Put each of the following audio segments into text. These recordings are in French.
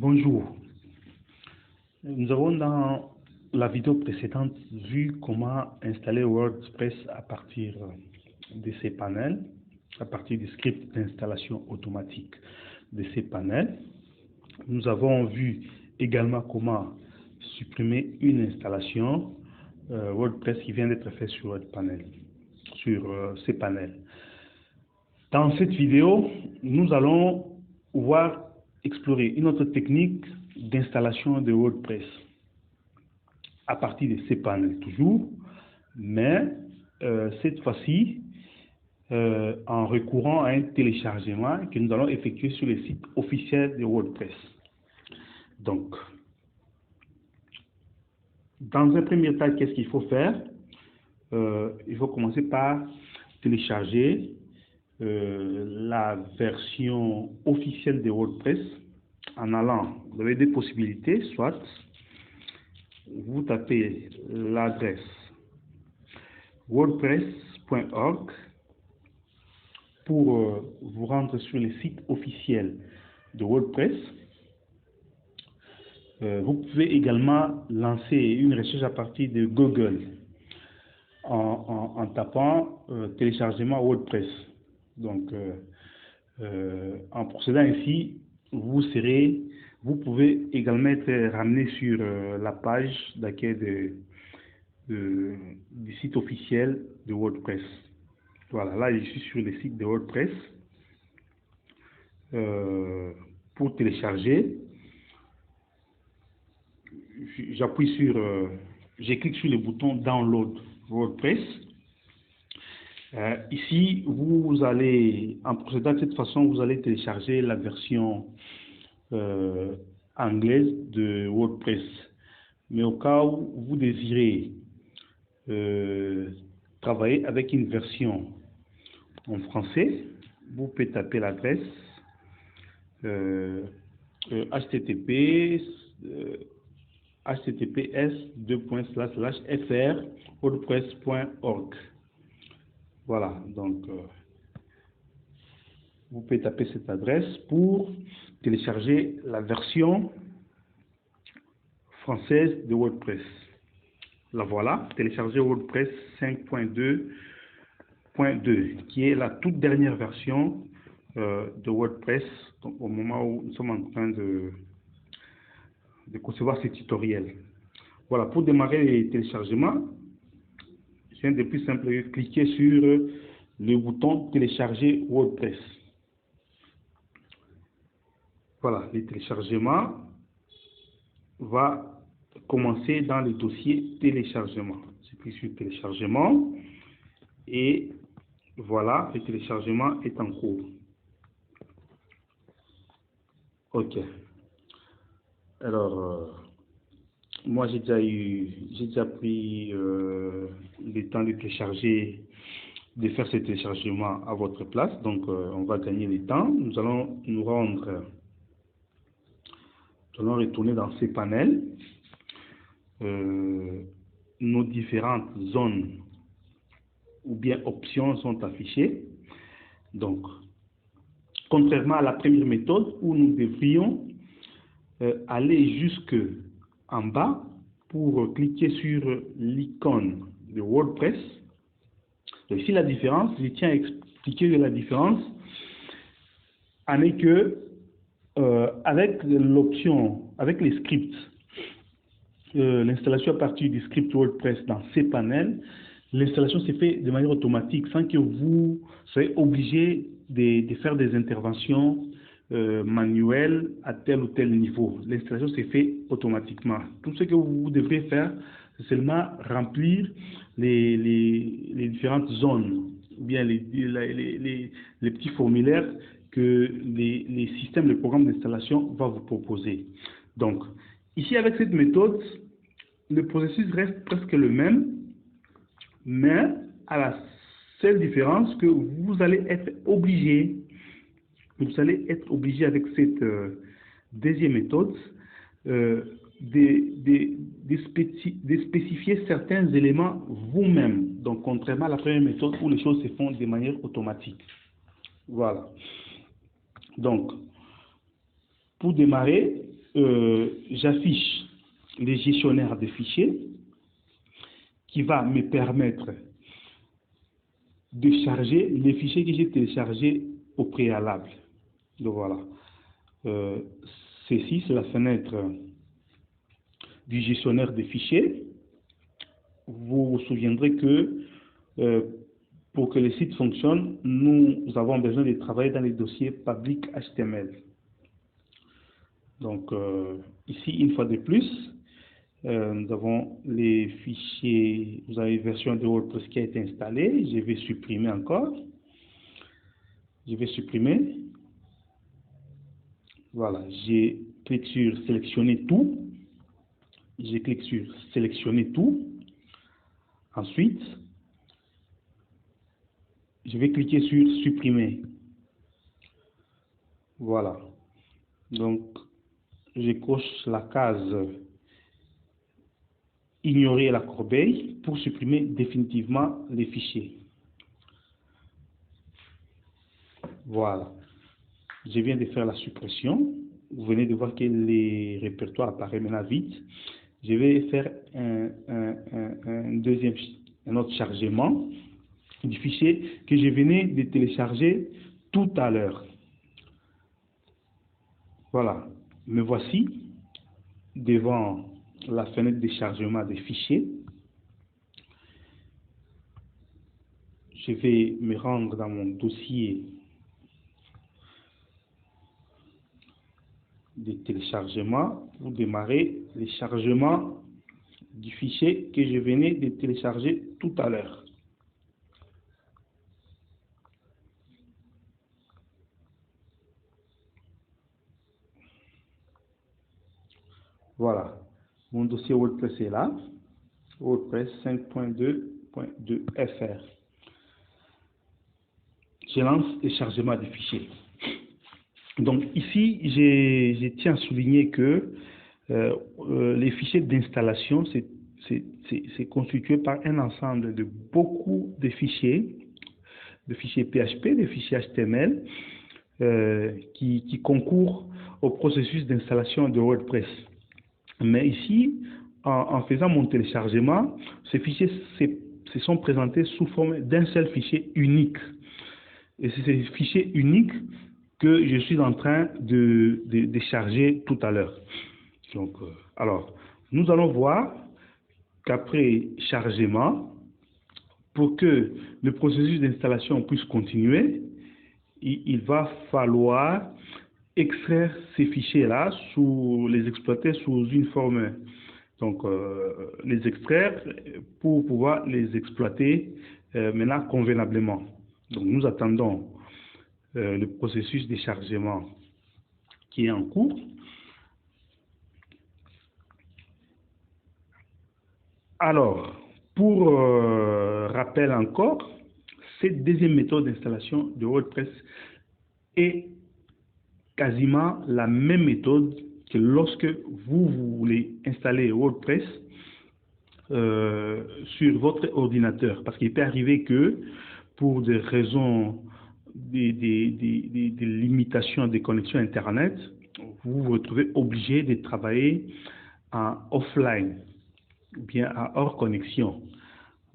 Bonjour. Nous avons dans la vidéo précédente vu comment installer WordPress à partir de ces panels, à partir du script d'installation automatique de ces panels. Nous avons vu également comment supprimer une installation WordPress qui vient d'être faite sur ces panels. Dans cette vidéo, nous allons explorer une autre technique d'installation de WordPress à partir de ces panels toujours, mais cette fois-ci en recourant à un téléchargement que nous allons effectuer sur le site officiel de WordPress. Donc, dans un premier temps, qu'est-ce qu'il faut faire? Il faut commencer par télécharger la version officielle de WordPress en allant. Vous avez deux possibilités, soit vous tapez l'adresse wordpress.org pour vous rendre sur le site officiel de WordPress. Vous pouvez également lancer une recherche à partir de Google en tapant téléchargement WordPress. Donc, en procédant ainsi, vous pouvez également être ramené sur la page d'accueil du site officiel de WordPress. Voilà, là je suis sur le site de WordPress. Pour télécharger, je clique sur le bouton Download WordPress. Ici, vous allez, en procédant de cette façon, vous allez télécharger la version anglaise de WordPress. Mais au cas où vous désirez travailler avec une version en français, vous pouvez taper l'adresse https://fr.wordpress.org. Voilà, donc vous pouvez taper cette adresse pour télécharger la version française de WordPress. La voilà, télécharger WordPress 5.2.2, qui est la toute dernière version de WordPress, donc au moment où nous sommes en train de concevoir ce tutoriel. Voilà, pour démarrer les téléchargements, c'est un des plus simples, cliquez sur le bouton télécharger WordPress. Voilà, le téléchargement va commencer dans le dossier téléchargement. Je clique sur téléchargement et voilà, le téléchargement est en cours. Ok. Alors, moi j'ai déjà pris le temps de télécharger, de faire ce téléchargement à votre place. Donc, on va gagner le temps. Nous allons nous retourner dans ces panels. Nos différentes zones ou bien options sont affichées. Donc, contrairement à la première méthode où nous devrions aller jusque en bas pour cliquer sur l'icône de WordPress. Donc, ici, la différence, je tiens à expliquer la différence en est que avec l'option, avec les scripts, l'installation à partir du script WordPress dans ces panels, l'installation se fait de manière automatique sans que vous soyez obligé de faire des interventions manuelles à tel ou tel niveau. L'installation se fait automatiquement. Tout ce que vous devrez faire, c'est seulement remplir les différentes zones, ou bien les petits formulaires que les systèmes, les programmes d'installation vont vous proposer. Donc, ici, avec cette méthode, le processus reste presque le même, mais à la seule différence que vous allez être obligé avec cette deuxième méthode de spécifier certains éléments vous-même. Donc, contrairement à la première méthode où les choses se font de manière automatique. Voilà. Donc, pour démarrer, j'affiche les gestionnaires de fichiers qui va me permettre de charger les fichiers que j'ai téléchargés au préalable. Donc voilà. Ceci, c'est la fenêtre du gestionnaire de fichiers. Vous vous souviendrez que pour que le site fonctionne, nous avons besoin de travailler dans les dossiers public HTML. Donc ici, une fois de plus, nous avons les fichiers, vous avez une version de WordPress qui a été installée. Je vais supprimer encore. Je vais supprimer. Voilà, je clique sur sélectionner tout. Je clique sur sélectionner tout. Ensuite, je vais cliquer sur supprimer. Voilà. Donc, je coche la case ignorer la corbeille pour supprimer définitivement les fichiers. Voilà. Je viens de faire la suppression. Vous venez de voir que les répertoires apparaissent maintenant vite. Je vais faire un autre chargement du fichier que je venais de télécharger tout à l'heure. Voilà. Me voici devant la fenêtre de chargement des fichiers. Je vais me rendre dans mon dossier de téléchargement pour démarrer le chargement du fichier que je venais de télécharger tout à l'heure. Voilà, mon dossier WordPress est là, WordPress 5.2.2fr. Je lance le chargement du fichier. Donc ici, je tiens à souligner que les fichiers d'installation, c'est constitué par un ensemble de beaucoup de fichiers PHP, de fichiers HTML, qui concourent au processus d'installation de WordPress. Mais ici, en faisant mon téléchargement, ces fichiers se sont présentés sous forme d'un seul fichier unique. Et c'est ces fichiers uniques que je suis en train de charger tout à l'heure. Donc, alors, nous allons voir qu'après chargement, pour que le processus d'installation puisse continuer, il va falloir extraire ces fichiers-là, les exploiter sous une forme. Donc, les extraire pour pouvoir les exploiter maintenant convenablement. Donc, nous attendons le processus de chargement qui est en cours. Alors, pour rappel encore, cette deuxième méthode d'installation de WordPress est quasiment la même méthode que lorsque vous voulez installer WordPress sur votre ordinateur. Parce qu'il peut arriver que pour des raisons des limitations des connexions Internet, vous vous retrouvez obligé de travailler en offline, ou bien à hors connexion.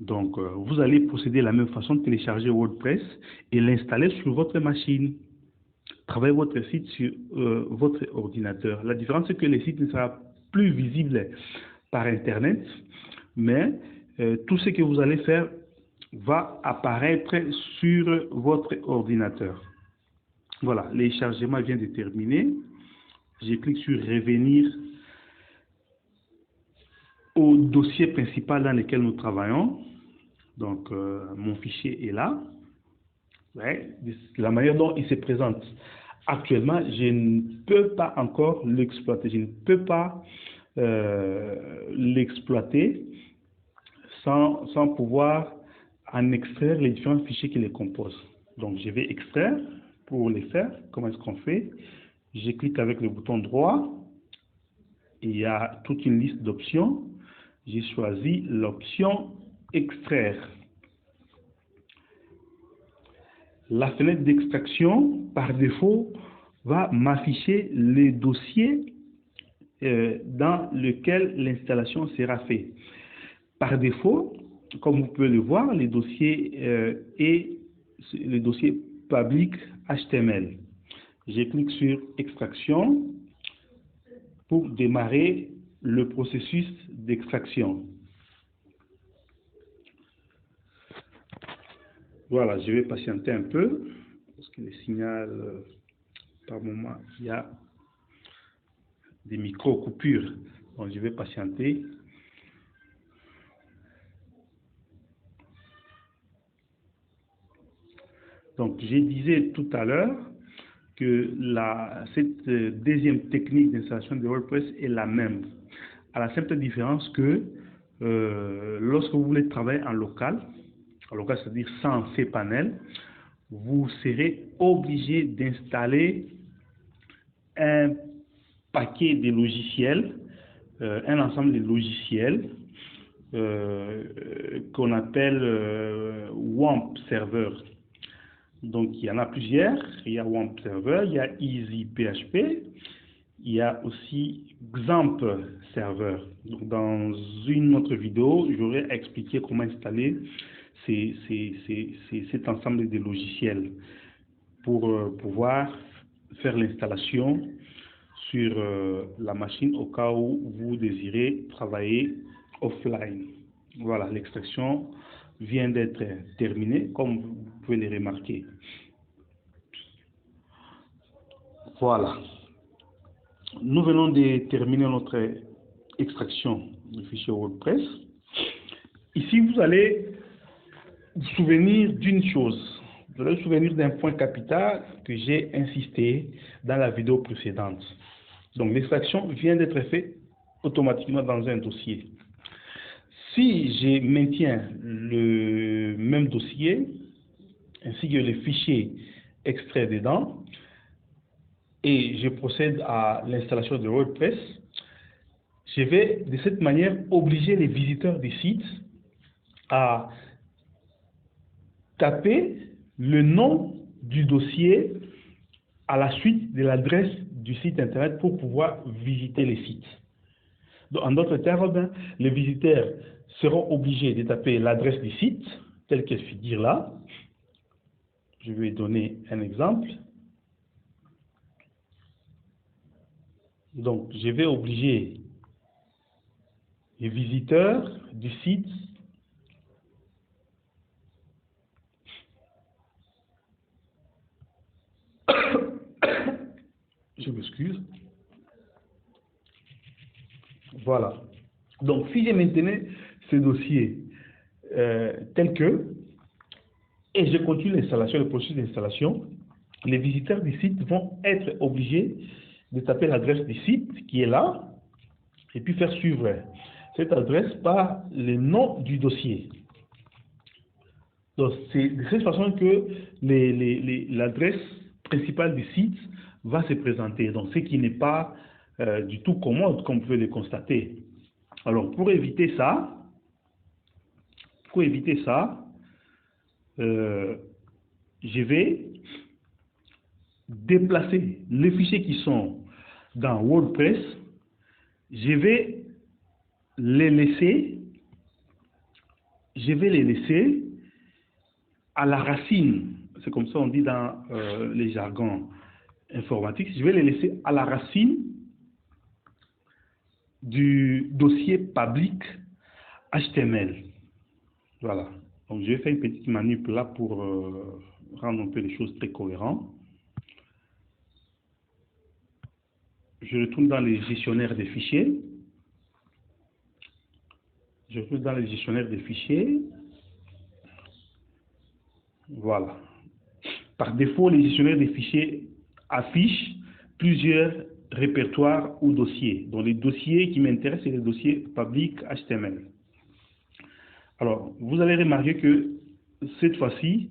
Donc, vous allez procéder de la même façon, télécharger WordPress et l'installer sur votre machine. Travaillez votre site sur votre ordinateur. La différence, c'est que le site ne sera plus visible par Internet, mais tout ce que vous allez faire va apparaître sur votre ordinateur. Voilà, le chargement vient de terminer. Je clique sur revenir au dossier principal dans lequel nous travaillons. Donc, mon fichier est là. Ouais, la manière dont il se présente actuellement, je ne peux pas encore l'exploiter. Je ne peux pas l'exploiter sans pouvoir en extraire les différents fichiers qui les composent. Donc, je vais extraire. Pour les faire, comment est-ce qu'on fait? Je clique avec le bouton droit. Il y a toute une liste d'options. J'ai choisi l'option extraire. La fenêtre d'extraction, par défaut, va m'afficher les dossiers dans lequel l'installation sera faite. Par défaut, comme vous pouvez le voir, le dossier est le dossier public HTML. Je clique sur extraction pour démarrer le processus d'extraction. Voilà, je vais patienter un peu parce que le signal, par moment, il y a des micro-coupures. Donc, je vais patienter. Donc, je disais tout à l'heure que cette deuxième technique d'installation de WordPress est la même, à la simple différence que lorsque vous voulez travailler en local c'est-à-dire sans cPanel, vous serez obligé d'installer un paquet de logiciels, un ensemble de logiciels qu'on appelle WAMP Server. Donc, il y en a plusieurs. Il y a WAMP Server, il y a EasyPHP, il y a aussi XAMPP Server. Donc, dans une autre vidéo, j'aurai expliqué comment installer cet ensemble de logiciels pour pouvoir faire l'installation sur la machine au cas où vous désirez travailler offline. Voilà, l'extraction vient d'être terminée, comme vous pouvez le remarquer. Voilà. Nous venons de terminer notre extraction du fichier WordPress. Ici, vous allez vous souvenir d'une chose. Vous allez vous souvenir d'un point capital que j'ai insisté dans la vidéo précédente. Donc, l'extraction vient d'être faite automatiquement dans un dossier. Si je maintiens le même dossier, ainsi que les fichiers extraits dedans, et je procède à l'installation de WordPress, je vais de cette manière obliger les visiteurs du site à taper le nom du dossier à la suite de l'adresse du site internet pour pouvoir visiter les sites. Donc, en d'autres termes, les visiteurs seront obligés de taper l'adresse du site, telle qu'elle figure là. Je vais donner un exemple. Donc, je vais obliger les visiteurs du site je m'excuse. Voilà. Donc, si je maintenais ce dossier tel que, et je continue l'installation, le processus d'installation, les visiteurs du site vont être obligés de taper l'adresse du site qui est là, et puis faire suivre cette adresse par le nom du dossier. Donc, c'est de cette façon que l'adresse principale du site va se présenter. Donc, ce qui n'est pas du tout commode, comme vous pouvez le constater. Alors, pour éviter ça, je vais déplacer les fichiers qui sont dans WordPress. Je vais les laisser à la racine. C'est comme ça on dit dans les jargons informatiques. Je vais les laisser à la racine du dossier public HTML. Voilà. Donc, je vais faire une petite manip là pour rendre un peu les choses très cohérentes. Je retourne dans les gestionnaires des fichiers. Voilà. Par défaut, les gestionnaires des fichiers affichent plusieurs répertoires ou dossiers. Donc, les dossiers qui m'intéressent, c'est les dossiers public HTML. Alors, vous allez remarquer que cette fois-ci,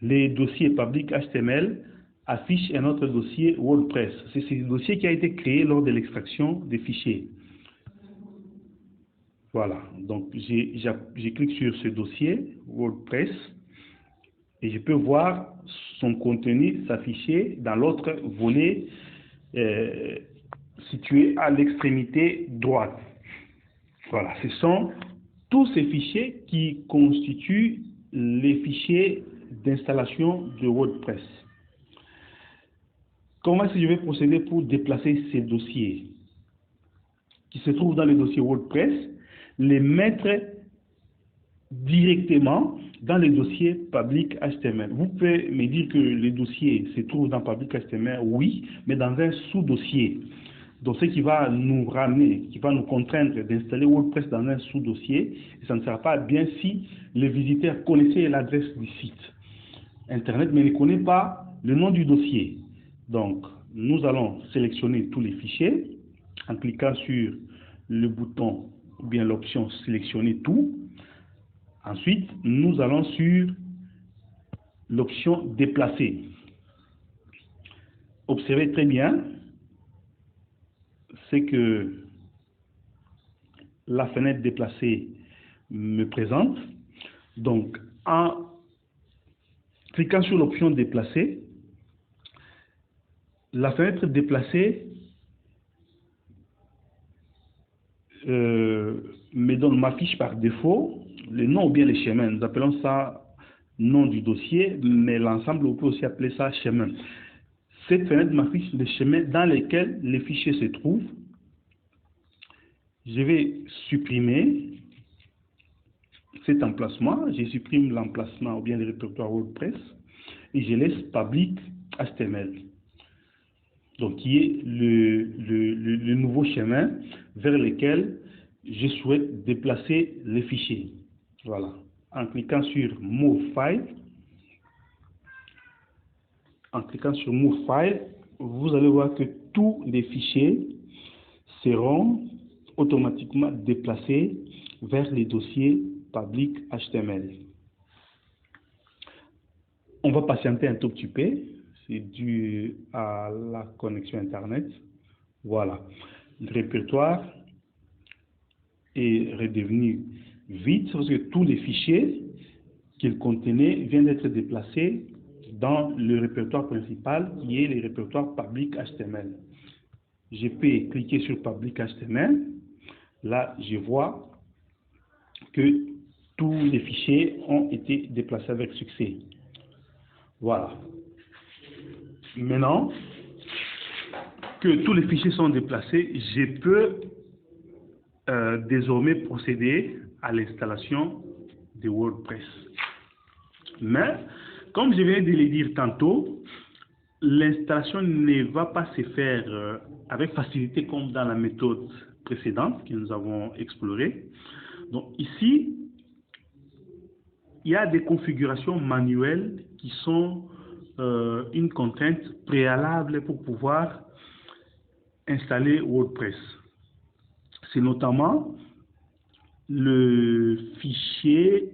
les dossiers public HTML affichent un autre dossier WordPress. C'est ce dossier qui a été créé lors de l'extraction des fichiers. Voilà, donc je clique sur ce dossier WordPress et je peux voir son contenu s'afficher dans l'autre volet situé à l'extrémité droite. Voilà, ce sont tous ces fichiers qui constituent les fichiers d'installation de WordPress. Comment est-ce que je vais procéder pour déplacer ces dossiers qui se trouvent dans le dossier WordPress, les mettre directement dans le dossier public HTML? Vous pouvez me dire que le dossier se trouve dans public HTML, oui, mais dans un sous-dossier. Donc, ce qui va nous ramener, qui va nous contraindre d'installer WordPress dans un sous-dossier, et ça ne sera pas bien si le visiteur connaissait l'adresse du site Internet, mais ne connaît pas le nom du dossier. Donc, nous allons sélectionner tous les fichiers en cliquant sur le bouton ou bien l'option sélectionner tout. Ensuite, nous allons sur l'option déplacer. Observez très bien, c'est que la fenêtre déplacer me présente. Donc, en cliquant sur l'option déplacer, la fenêtre déplacée me donne ma fiche par défaut, le nom ou bien les chemins. Nous appelons ça nom du dossier, mais l'ensemble, on peut aussi appeler ça chemin. Cette fenêtre m'affiche les chemins dans lesquels les fichiers se trouvent. Je vais supprimer cet emplacement. Je supprime l'emplacement ou bien le répertoire WordPress et je laisse public HTML. Donc, qui est le nouveau chemin vers lequel je souhaite déplacer les fichiers. Voilà. En cliquant sur Move File, vous allez voir que tous les fichiers seront automatiquement déplacés vers les dossiers public HTML. On va patienter un tout petit peu. C'est dû à la connexion Internet. Voilà. Le répertoire est redevenu vide parce que tous les fichiers qu'il contenait viennent d'être déplacés dans le répertoire principal qui est le répertoire public HTML. Je peux cliquer sur public HTML. Là, je vois que tous les fichiers ont été déplacés avec succès. Voilà. Maintenant que tous les fichiers sont déplacés, je peux désormais procéder à l'installation de WordPress. Mais, comme je viens de le dire tantôt, l'installation ne va pas se faire avec facilité comme dans la méthode précédente que nous avons explorée. Donc ici, il y a des configurations manuelles qui sont une contrainte préalable pour pouvoir installer WordPress. C'est notamment le fichier,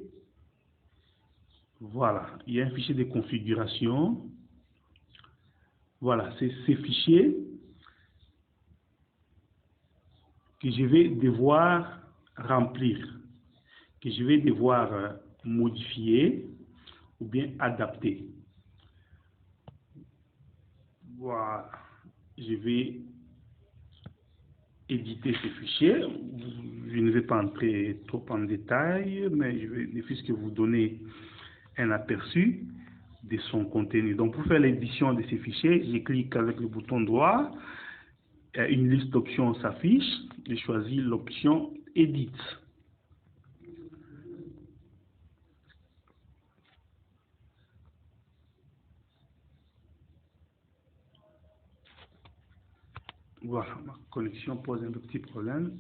voilà, il y a un fichier de configuration. Voilà, c'est ces fichiers que je vais devoir remplir, que je vais devoir modifier ou bien adapter. Voilà, je vais éditer ces fichiers. Je ne vais pas entrer trop en détail, mais je vais juste vous donner un aperçu de son contenu. Donc, pour faire l'édition de ces fichiers, je clique avec le bouton droit. Une liste d'options s'affiche. Je choisis l'option Edit. Voilà, ma connexion pose un petit problème.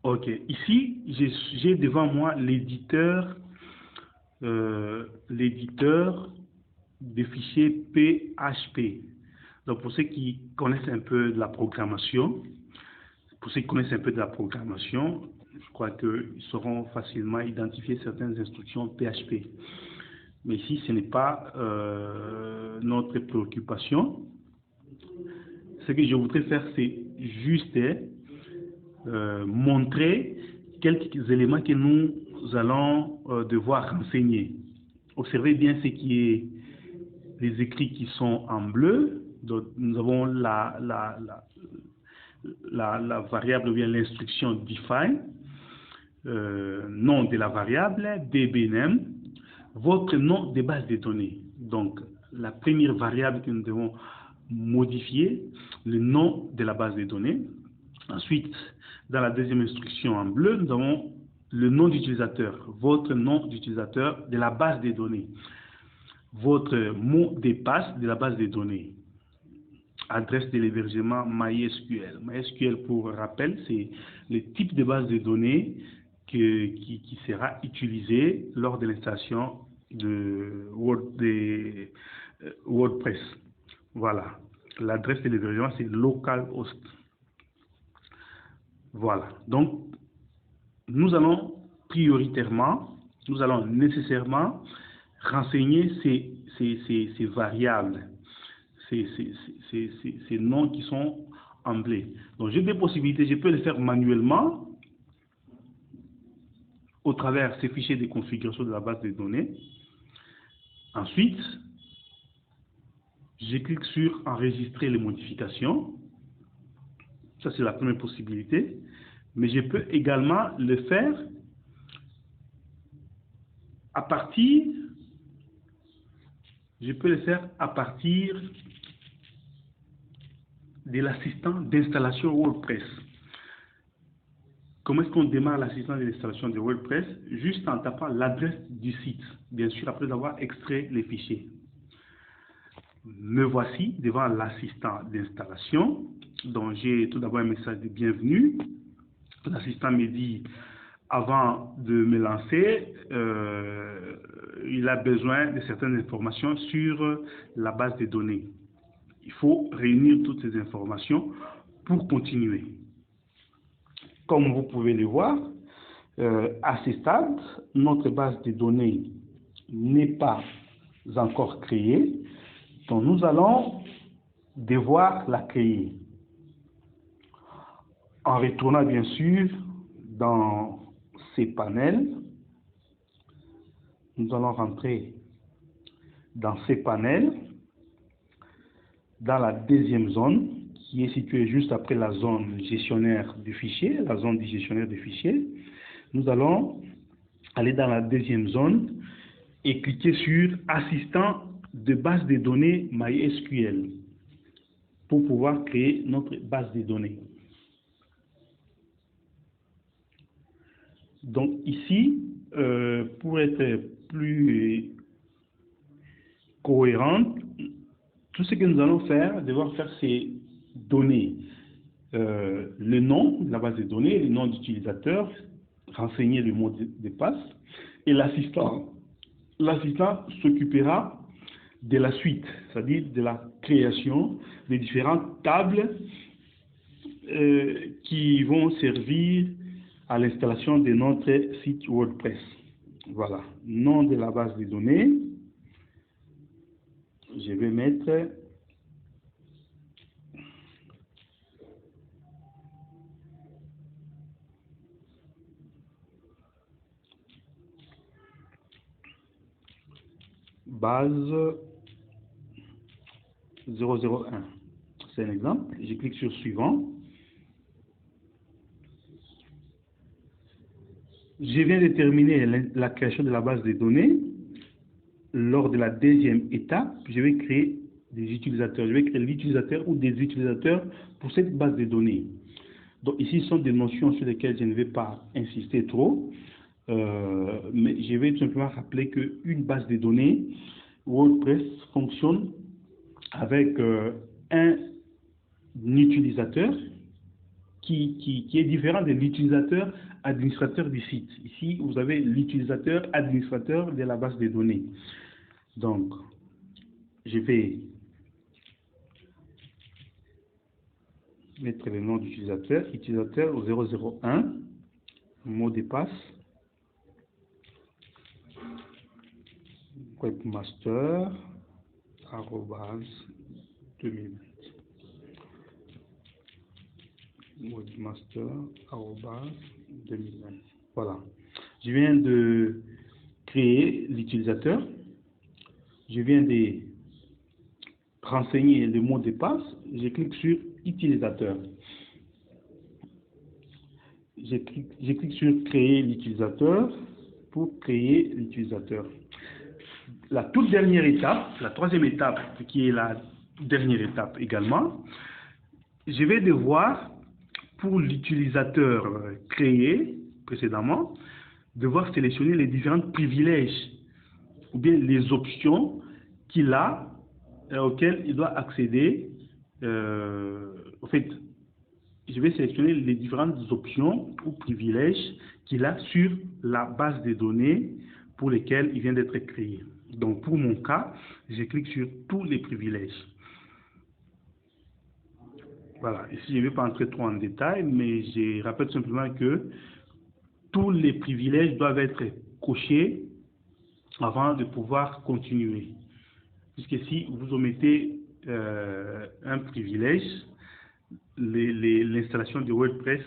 Ok, ici, j'ai devant moi l'éditeur des fichiers PHP. Donc, pour ceux qui connaissent un peu de la programmation, je crois qu'ils sauront facilement identifier certaines instructions PHP. Mais ici, ce n'est pas notre préoccupation. Ce que je voudrais faire, c'est juste montrer quelques éléments que nous allons devoir renseigner. Observez bien ce qui est les écrits qui sont en bleu. Donc, nous avons la variable ou bien l'instruction define, nom de la variable, dbname, votre nom de base de données. Donc, la première variable que nous devons modifier, le nom de la base de données. Ensuite, dans la deuxième instruction en bleu, nous avons le nom d'utilisateur, votre nom d'utilisateur de la base de données, votre mot de passe de la base de données, adresse de l'hébergement MySQL. MySQL, pour rappel, c'est le type de base de données qui sera utilisé lors de l'installation de WordPress. Voilà. L'adresse de l'hébergement, c'est localhost. Voilà. Donc, nous allons nécessairement renseigner ces variables, ces noms qui sont en bleu. Donc, j'ai des possibilités. Je peux le faire manuellement au travers ces fichiers de configuration de la base de données. Ensuite, je clique sur enregistrer les modifications. Ça, c'est la première possibilité. Mais je peux également le faire à partir de l'assistant d'installation WordPress. Comment est-ce qu'on démarre l'assistant d'installation de WordPress? Juste en tapant l'adresse du site, bien sûr, après avoir extrait les fichiers. Me voici devant l'assistant d'installation. Donc, j'ai tout d'abord un message de bienvenue. L'assistant me dit, avant de me lancer, il a besoin de certaines informations sur la base de données. Il faut réunir toutes ces informations pour continuer. Comme vous pouvez le voir, à ce stade, notre base de données n'est pas encore créée. Donc, nous allons devoir la créer. En retournant, bien sûr, dans ces panels, nous allons rentrer dans ces panels, dans la deuxième zone, qui est située juste après la zone gestionnaire du fichier, la zone du gestionnaire du fichier. Nous allons aller dans la deuxième zone et cliquer sur Assistant de base de données MySQL pour pouvoir créer notre base de données. Donc ici, pour être plus cohérente, tout ce que nous allons devoir faire, c'est donner le nom de la base de données, le nom d'utilisateur, renseigner le mot de passe, et l'assistant s'occupera de la suite, c'est-à-dire de la création des différentes tables qui vont servir à l'installation de notre site WordPress. Voilà, nom de la base de données. Je vais mettre base 001. C'est un exemple. Je clique sur suivant. Je viens de terminer la création de la base de données. Lors de la deuxième étape, je vais créer des utilisateurs. Je vais créer l'utilisateur ou des utilisateurs pour cette base de données. Donc ici, ce sont des notions sur lesquelles je ne vais pas insister trop. Mais je vais tout simplement rappeler qu'une base de données WordPress fonctionne avec un utilisateur qui est différent de l'utilisateur administrateur du site. Ici, vous avez l'utilisateur administrateur de la base de données. Donc, je vais mettre le nom d'utilisateur, utilisateur 001, mot de passe, webmaster, @2020. Webmaster, @2020. Voilà. Je viens de créer l'utilisateur. Je viens de renseigner le mot de passe, je clique sur utilisateur. Je clique sur créer l'utilisateur pour créer l'utilisateur. La toute dernière étape, la troisième étape, qui est la dernière étape également, je vais devoir, pour l'utilisateur créé précédemment, devoir sélectionner les différents privilèges ou bien les options qu'il a, auxquelles il doit accéder. En fait, je vais sélectionner les différentes options ou privilèges qu'il a sur la base de données pour lesquelles il vient d'être créé. Donc, pour mon cas, je clique sur tous les privilèges. Voilà, ici, je ne vais pas entrer trop en détail, mais je rappelle simplement que tous les privilèges doivent être cochés avant de pouvoir continuer. Puisque si vous omettez un privilège, l'installation de WordPress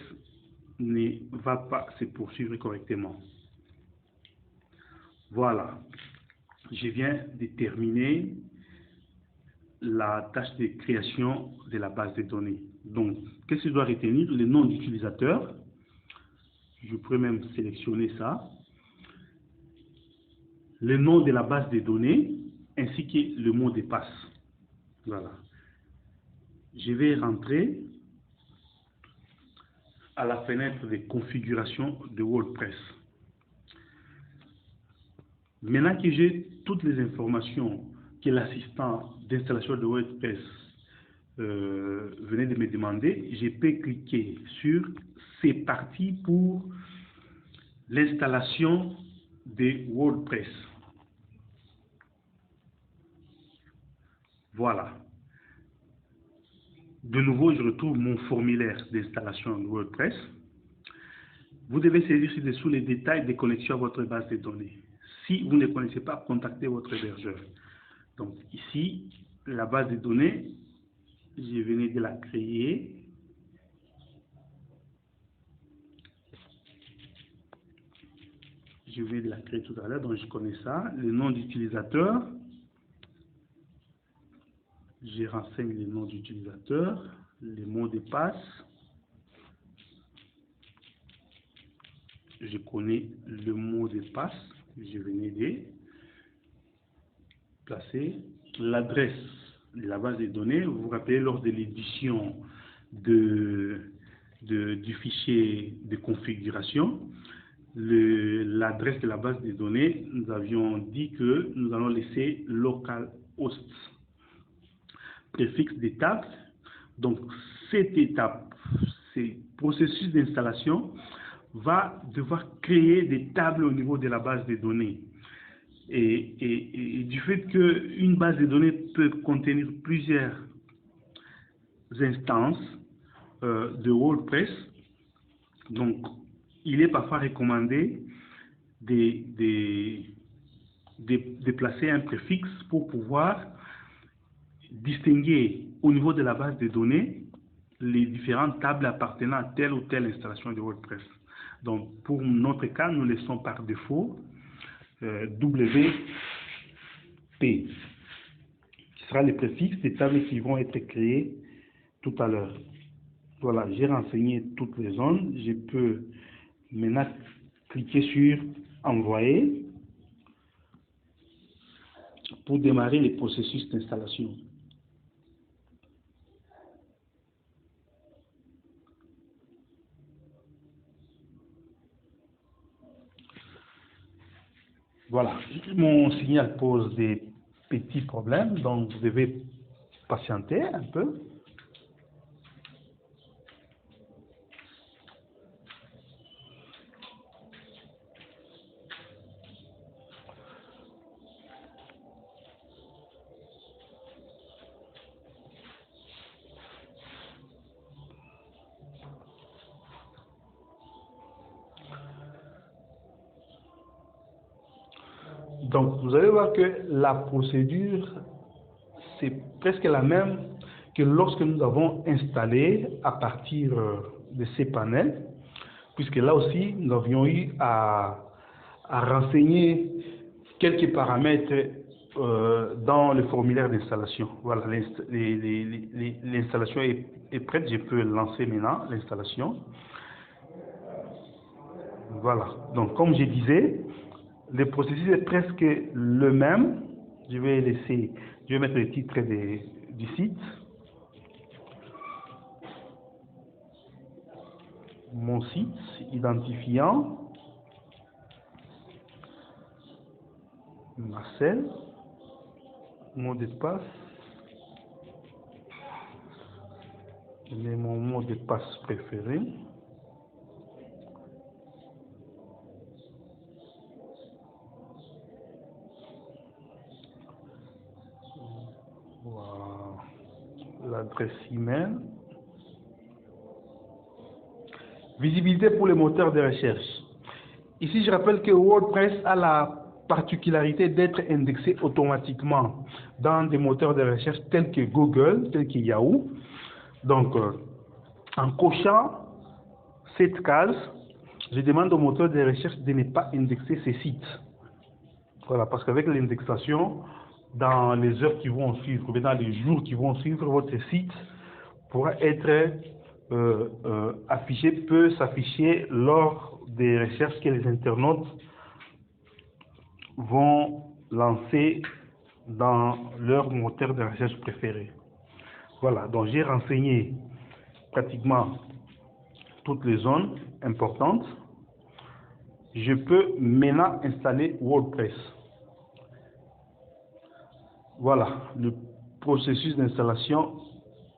ne va pas se poursuivre correctement. Voilà, je viens de terminer la tâche de création de la base de données. Donc, qu'est-ce que je dois retenir? Le nom d'utilisateur. Je pourrais même sélectionner ça. Le nom de la base de données, ainsi que le mot de passe. Voilà. Je vais rentrer à la fenêtre de configuration de WordPress. Maintenant que j'ai toutes les informations que l'assistant d'installation de WordPress venait de me demander, je peux cliquer sur « C'est parti pour l'installation de WordPress ». Voilà. De nouveau, je retrouve mon formulaire d'installation de WordPress. Vous devez saisir ci-dessous les détails des connexions à votre base de données. Si vous ne connaissez pas, contactez votre hébergeur. Donc ici, la base de données, je venais de la créer. Je vais de la créer tout à l'heure, donc je connais ça. Le nom d'utilisateur. Je renseigne le nom d'utilisateur, les mots de passe. Je connais le mot de passe que je venais de placer. L'adresse de la base de données, vous vous rappelez lors de l'édition du fichier de configuration, l'adresse de la base de données, nous avions dit que nous allons laisser localhost. Préfixe d'étape. Donc, cette étape, ce processus d'installation va devoir créer des tables au niveau de la base de données. Et du fait qu'une base de données peut contenir plusieurs instances de WordPress, donc il est parfois recommandé de placer un préfixe pour pouvoir distinguer au niveau de la base de données les différentes tables appartenant à telle ou telle installation de WordPress. Donc, pour notre cas, nous laissons par défaut WP, qui sera le préfixe des tables qui vont être créées tout à l'heure. Voilà, j'ai renseigné toutes les zones. Je peux maintenant cliquer sur Envoyer pour démarrer le processus d'installation. Voilà, mon signal pose des petits problèmes, donc vous devez patienter un peu. Donc, vous allez voir que la procédure, c'est presque la même que lorsque nous avons installé à partir de ces panels, puisque là aussi, nous avions eu à renseigner quelques paramètres dans le formulaire d'installation. Voilà, l'installation est prête. Je peux lancer maintenant l'installation. Voilà. Donc, comme je disais, le processus est presque le même. Je vais mettre le titre du site. Mon site, identifiant Marcel, mot de passe, mon mot de passe préféré. Voilà. L'adresse email. Visibilité pour les moteurs de recherche. Ici, je rappelle que WordPress a la particularité d'être indexé automatiquement dans des moteurs de recherche tels que Google, tels que Yahoo. Donc, en cochant cette case, je demande au moteur de recherche de ne pas indexer ces sites. Voilà, parce qu'avec l'indexation, dans les heures qui vont suivre, ou dans les jours qui vont suivre, votre site pourra être peut s'afficher lors des recherches que les internautes vont lancer dans leur moteur de recherche préféré. Voilà, donc j'ai renseigné pratiquement toutes les zones importantes. Je peux maintenant installer WordPress. Voilà, le processus d'installation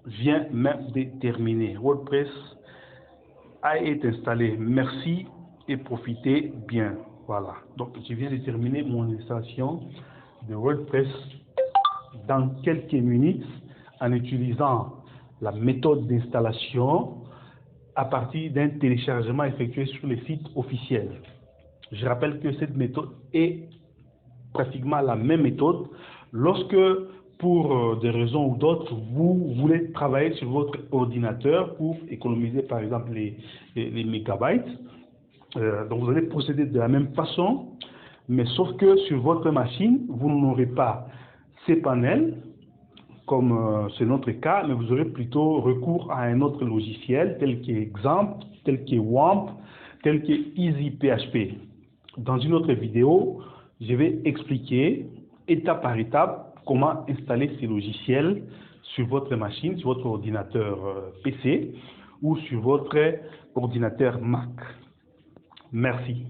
vient même de terminer. WordPress a été installé. Merci et profitez bien. Voilà, donc je viens de terminer mon installation de WordPress dans quelques minutes en utilisant la méthode d'installation à partir d'un téléchargement effectué sur les sites officiels. Je rappelle que cette méthode est pratiquement la même méthode lorsque, pour des raisons ou d'autres, vous voulez travailler sur votre ordinateur pour économiser par exemple les mégabytes. Donc vous allez procéder de la même façon, mais sauf que sur votre machine, vous n'aurez pas ces panels, comme c'est notre cas, mais vous aurez plutôt recours à un autre logiciel tel qu'Example, tel que WAMP, tel que EasyPHP. Dans une autre vidéo, je vais expliquer étape par étape comment installer ces logiciels sur votre machine, sur votre ordinateur PC ou sur votre ordinateur Mac. Merci.